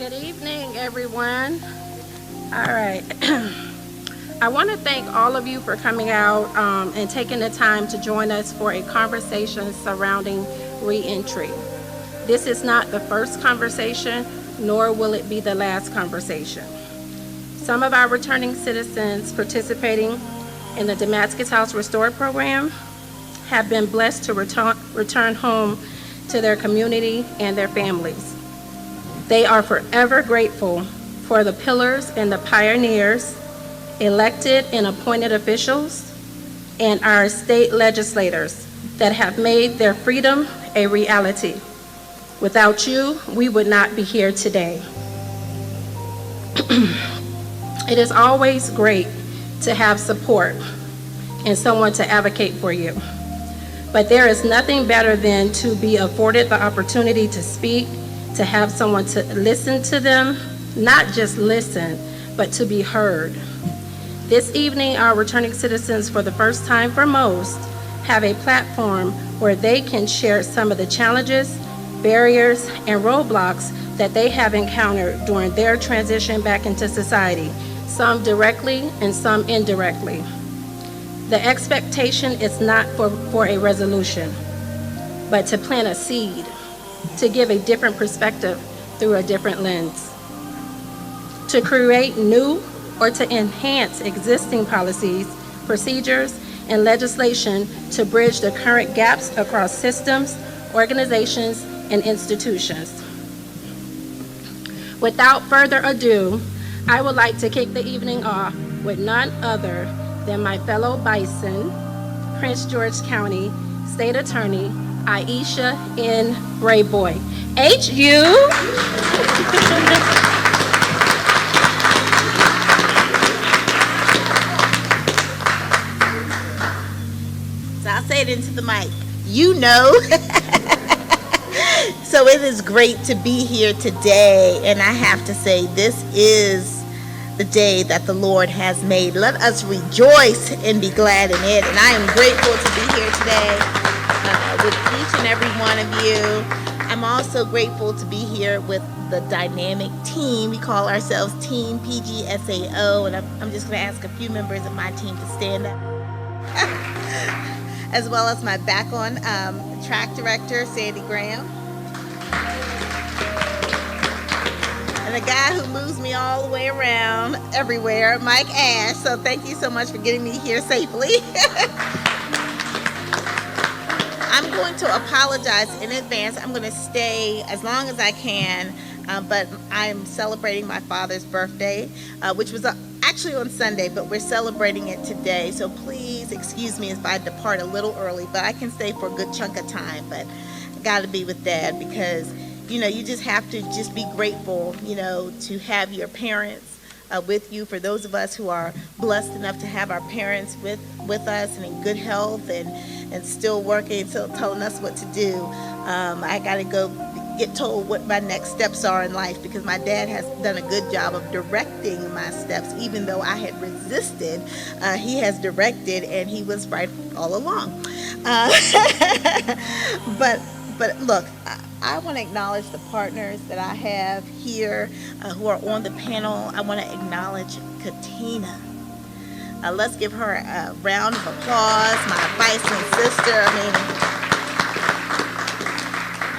Good evening, everyone. All right. I want to thank all of you for coming out and taking the time to join us for a conversation surrounding reentry. This is not the first conversation, nor will it be the last conversation. Some of our returning citizens participating in the Damascus House Restore program have been blessed to return home to their community and their families. They are forever grateful for the pillars and the pioneers, elected and appointed officials, and our state legislators that have made their freedom a reality. Without you, we would not be here today. It is always great to have support and someone to advocate for you. But there is nothing better than to be afforded the opportunity to speak, to have someone to listen to them, not just listen, but to be heard. This evening, our returning citizens, for the first time for most, have a platform where they can share some of the challenges, barriers, and roadblocks that they have encountered during their transition back into society, some directly and some indirectly. The expectation is not for a resolution, but to plant a seed, to give a different perspective through a different lens, to create new or to enhance existing policies, procedures, and legislation to bridge the current gaps across systems, organizations, and institutions. Without further ado, I would like to kick the evening off with none other than my fellow Bison, Prince George County State Attorney, Aisha N. Braveboy. H.U. So I'll say it into the mic. You know. So it is great to be here today, and I have to say this is the day that the Lord has made. Let us rejoice and be glad in it. And I am grateful to be here today with each and every one of you. I'm also grateful to be here with the dynamic team. We call ourselves Team PGSAO, and I'm just going to ask a few members of my team to stand up. As well as my back on track director, Sandy Graham. And the guy who moves me all the way around everywhere, Mike Ash. So thank you so much for getting me here safely. I'm going to apologize in advance. I'm going to stay as long as I can, but I'm celebrating my father's birthday, which was actually on Sunday, but we're celebrating it today. So please excuse me if I depart a little early, but I can stay for a good chunk of time. But I got to be with Dad because you just have to just be grateful, to have your parents with you. For those of us who are blessed enough to have our parents with us and in good health and still working, still telling us what to do, I got to go get told what my next steps are in life, because my dad has done a good job of directing my steps. Even though I had resisted, he has directed, and he was right all along. But look, I want to acknowledge the partners that I have here who are on the panel. I want to acknowledge Katina. Let's give her a round of applause, my Bison sister.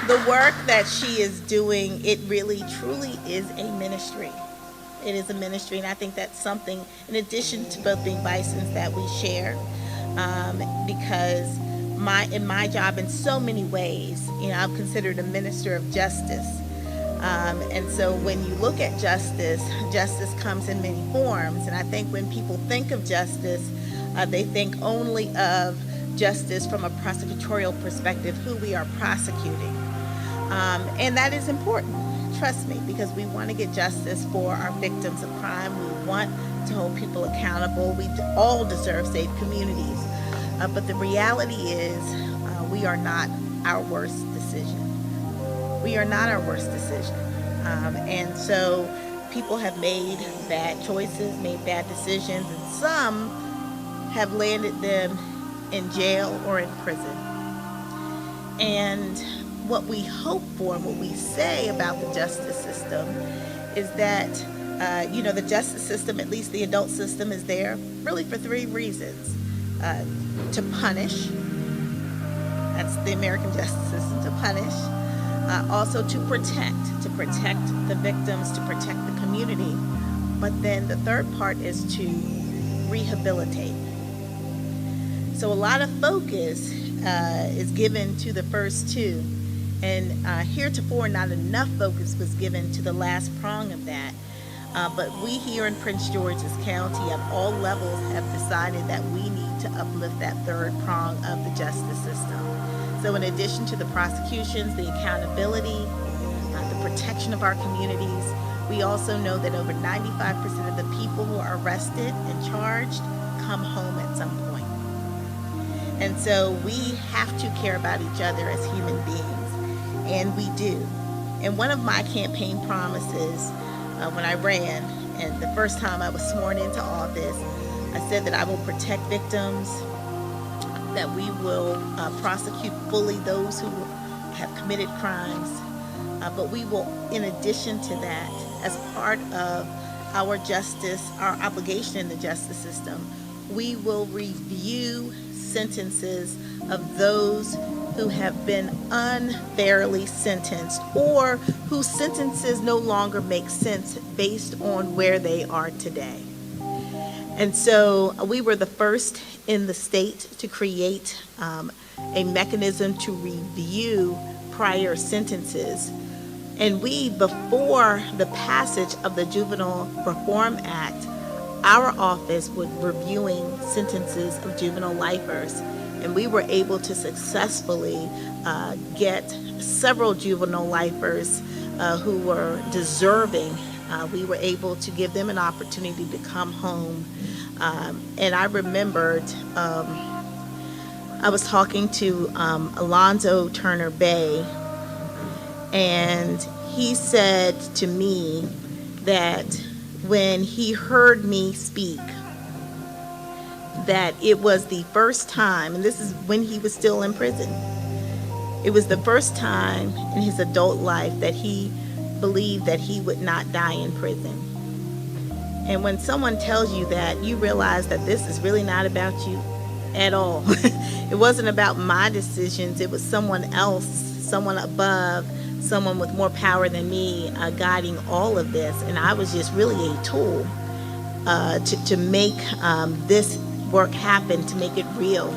The work that she is doing, it really, truly is a ministry. It is a ministry, and I think that's something, in addition to both being Bisons, that we share, because in my job, in so many ways, I'm considered a minister of justice. And so when you look at justice comes in many forms. And I think when people think of justice, they think only of justice from a prosecutorial perspective, who we are prosecuting. And that is important, trust me, because we want to get justice for our victims of crime. We want to hold people accountable. We all deserve safe communities. But the reality is we are not our worst decision. We are not our worst decision. And so people have made bad choices, made bad decisions, and some have landed them in jail or in prison. And what we hope for and what we say about the justice system is that, the justice system, at least the adult system, is there really for three reasons. To punish, that's the American justice system, to punish. Also to protect the victims, to protect the community. But then the third part is to rehabilitate. So a lot of focus is given to the first two, and heretofore not enough focus was given to the last prong of that. But we here in Prince George's County at all levels have decided that we need to uplift that third prong of the justice system. So in addition to the prosecutions, the accountability, the protection of our communities, we also know that over 95% of the people who are arrested and charged come home at some point. And so we have to care about each other as human beings, and we do. And one of my campaign promises when I ran, and the first time I was sworn into office, I said that I will protect victims, that we will prosecute fully those who have committed crimes, but we will, in addition to that, as part of our justice, our obligation in the justice system, we will review sentences of those who have been unfairly sentenced or whose sentences no longer make sense based on where they are today. And so we were the first in the state to create a mechanism to review prior sentences. And we, before the passage of the Juvenile Reform Act, our office was reviewing sentences of juvenile lifers. And we were able to successfully get several juvenile lifers who were deserving. We were able to give them an opportunity to come home. And I remembered I was talking to Alonzo Turner Bay, and he said to me that when he heard me speak, that it was the first time, and this is when he was still in prison, it was the first time in his adult life that he believed that he would not die in prison. And when someone tells you that, you realize that this is really not about you at all. It wasn't about my decisions. It was someone else, someone above, someone with more power than me guiding all of this. And I was just really a tool to make this work happen, to make it real.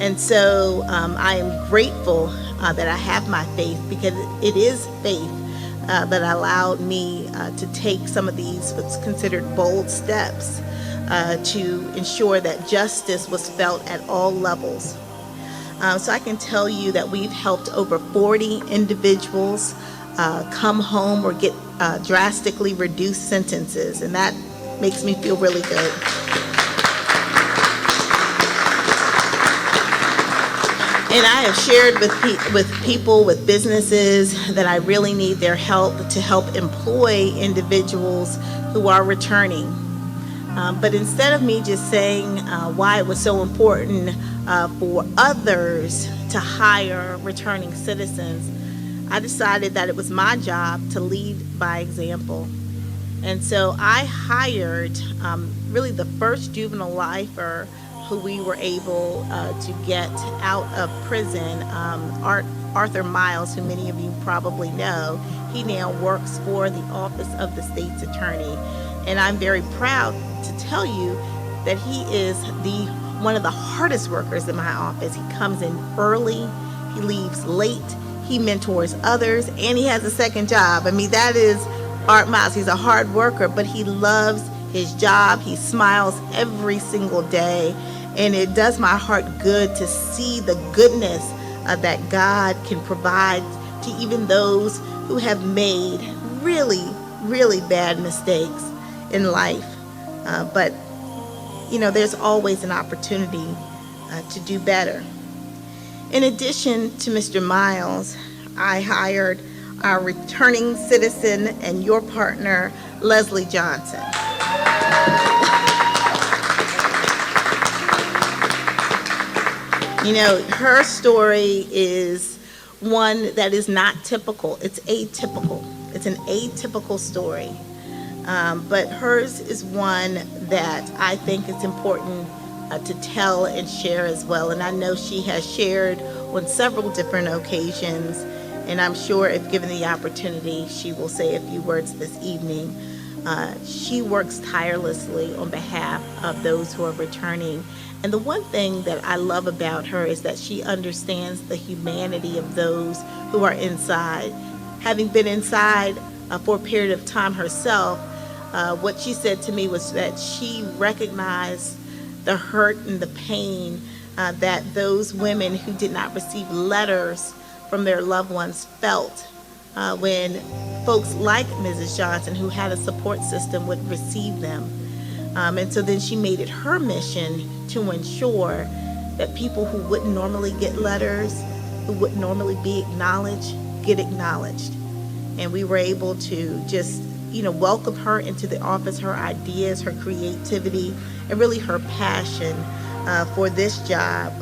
And so I am grateful that I have my faith, because it is faith that allowed me to take some of these what's considered bold steps to ensure that justice was felt at all levels. So I can tell you that we've helped over 40 individuals come home or get drastically reduced sentences, and that makes me feel really good. And I have shared with people, with businesses, that I really need their help to help employ individuals who are returning. But instead of me just saying why it was so important for others to hire returning citizens, I decided that it was my job to lead by example. And so I hired really the first juvenile lifer who we were able to get out of prison, Arthur Miles, who many of you probably know. He now works for the Office of the State's Attorney. And I'm very proud to tell you that he is one of the hardest workers in my office. He comes in early, he leaves late, he mentors others, and he has a second job. I mean, that is Art Miles. He's a hard worker, but he loves his job. He smiles every single day. And it does my heart good to see the goodness that God can provide to even those who have made really, really bad mistakes in life. But, there's always an opportunity to do better. In addition to Mr. Miles, I hired our returning citizen and your partner, Leslie Johnson. Her story is one that is not typical. It's atypical. It's an atypical story. But hers is one that I think it's important to tell and share as well. And I know she has shared on several different occasions, and I'm sure if given the opportunity, she will say a few words this evening. She works tirelessly on behalf of those who are returning. And the one thing that I love about her is that she understands the humanity of those who are inside. Having been inside for a period of time herself, what she said to me was that she recognized the hurt and the pain that those women who did not receive letters from their loved ones felt when folks like Mrs. Johnson, who had a support system, would receive them. And so then she made it her mission to ensure that people who wouldn't normally get letters, who wouldn't normally be acknowledged, get acknowledged. And we were able to just welcome her into the office, her ideas, her creativity, and really her passion for this job.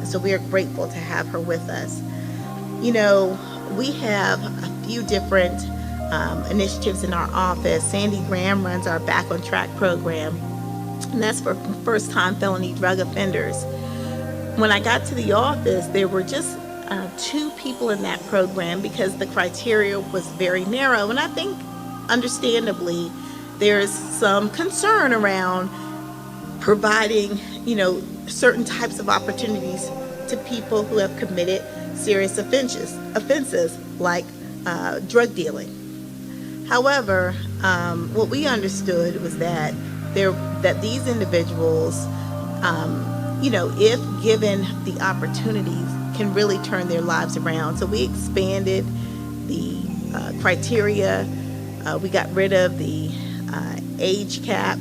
So we are grateful to have her with us. We have a few different initiatives in our office. Sandy Graham runs our Back on Track program, and that's for first-time felony drug offenders. When I got to the office, there were just 2 people in that program because the criteria was very narrow, and I think understandably, there's some concern around providing, certain types of opportunities to people who have committed serious offenses like drug dealing. However, what we understood was that these individuals, if given the opportunities, can really turn their lives around. So we expanded the criteria. We got rid of the age cap,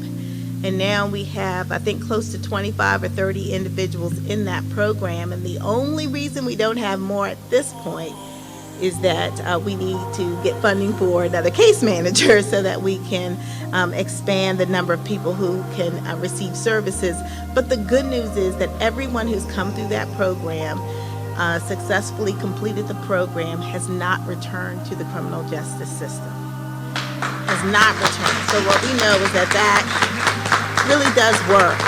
and now we have, I think, close to 25 or 30 individuals in that program. And the only reason we don't have more at this point is that we need to get funding for another case manager so that we can expand the number of people who can receive services. But the good news is that everyone who's come through that program, successfully completed the program, has not returned to the criminal justice system. Has not returned. So what we know is that really does work.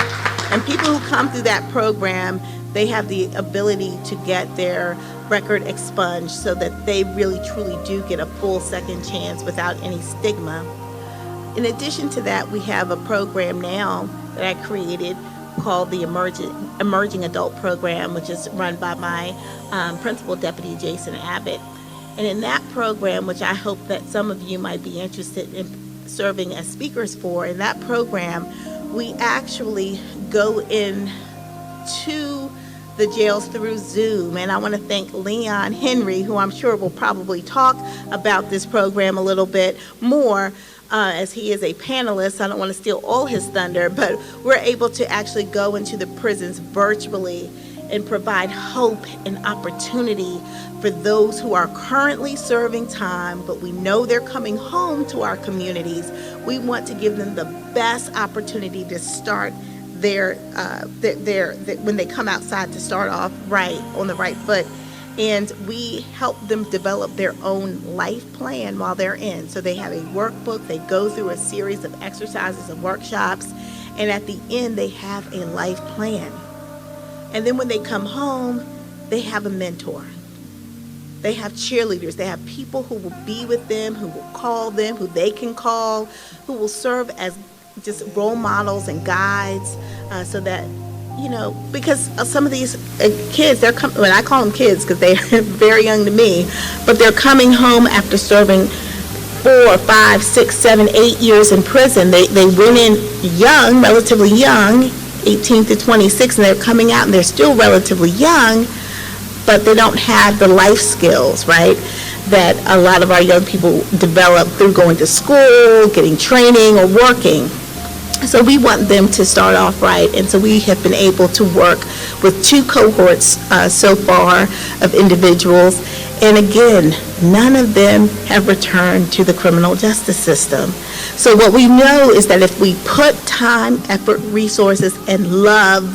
And people who come through that program, they have the ability to get their record expunged so that they really truly do get a full second chance without any stigma. In addition to that, we have a program now that I created called the Emerging Adult Program, which is run by my Principal Deputy Jason Abbott. And in that program, which I hope that some of you might be interested in serving as speakers for, in that program, we actually go in to the jails through Zoom. And I want to thank Leon Henry, who I'm sure will probably talk about this program a little bit more, as he is a panelist. I don't want to steal all his thunder, but we're able to actually go into the prisons virtually and provide hope and opportunity for those who are currently serving time, but we know they're coming home to our communities. We want to give them the best opportunity to start their when they come outside, to start off right, on the right foot. And we help them develop their own life plan while they're in. So they have a workbook, they go through a series of exercises and workshops, and at the end they have a life plan. And then when they come home, they have a mentor. They have cheerleaders. They have people who will be with them, who will call them, who they can call, who will serve as just role models and guides, so that, because some of these kids, they're when I call them kids because they are very young to me, but they're coming home after serving 4, 5, 6, 7, 8 years in prison. They went in young, relatively young, 18 to 26, and they're coming out and they're still relatively young, but they don't have the life skills, right, that a lot of our young people develop through going to school, getting training, or working. So we want them to start off right, and so we have been able to work with 2 cohorts so far of individuals, and again, none of them have returned to the criminal justice system. So what we know is that if we put time, effort, resources, and love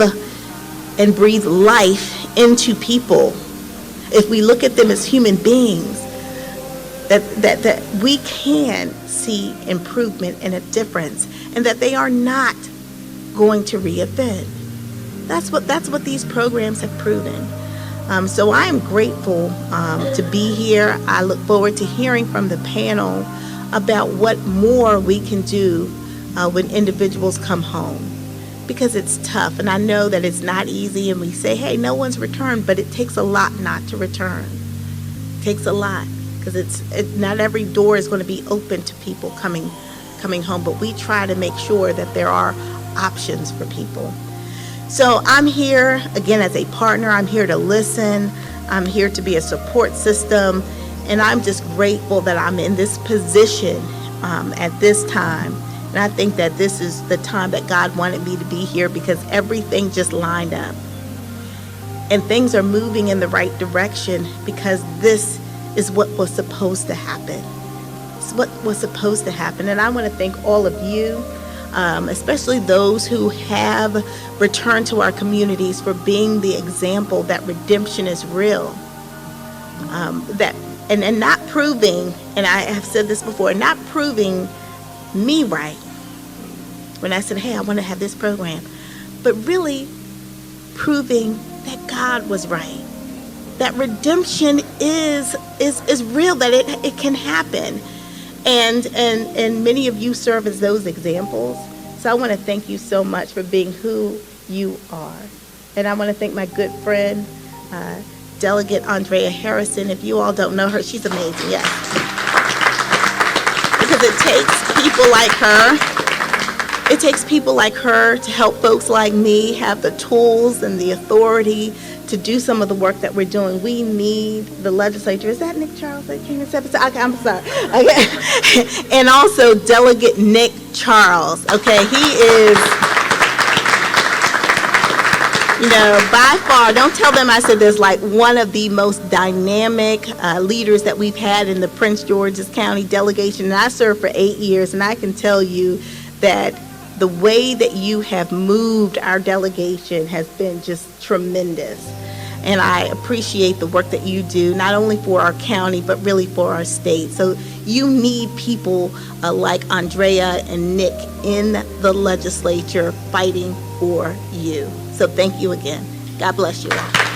and breathe life into people, if we look at them as human beings, that we can see improvement and a difference, and that they are not going to reoffend. That's what these programs have proven. So I am grateful to be here. I look forward to hearing from the panel about what more we can do when individuals come home, because it's tough, and I know that it's not easy, and we say, hey, no one's returned, but it takes a lot not to return. It takes a lot, because not every door is going to be open to people coming home, but we try to make sure that there are options for people. So I'm here, again, as a partner. I'm here to listen. I'm here to be a support system, and I'm just grateful that I'm in this position at this time. And I think that this is the time that God wanted me to be here, because everything just lined up. And things are moving in the right direction, because this is what was supposed to happen. It's what was supposed to happen. And I want to thank all of you, especially those who have returned to our communities, for being the example that redemption is real. And not proving, and I have said this before, not proving me right when I said, hey, I want to have this program, but really proving that God was right, that redemption is real, that it can happen. And many of you serve as those examples. So I want to thank you so much for being who you are. And I want to thank my good friend, Delegate Andrea Harrison. If you all don't know her, she's amazing, yes. Because it takes people like her. It takes people like her to help folks like me have the tools and the authority to do some of the work that we're doing. We need the legislature. Is that Nick Charles that came and said? Okay, I'm sorry. Okay. And also Delegate Nick Charles. Okay, he is, by far, don't tell them I said there's like one of the most dynamic leaders that we've had in the Prince George's County delegation. And I served for 8 years, and I can tell you that the way that you have moved our delegation has been just tremendous. And I appreciate the work that you do, not only for our county, but really for our state. So you need people like Andrea and Nick in the legislature fighting for you. So thank you again. God bless you all.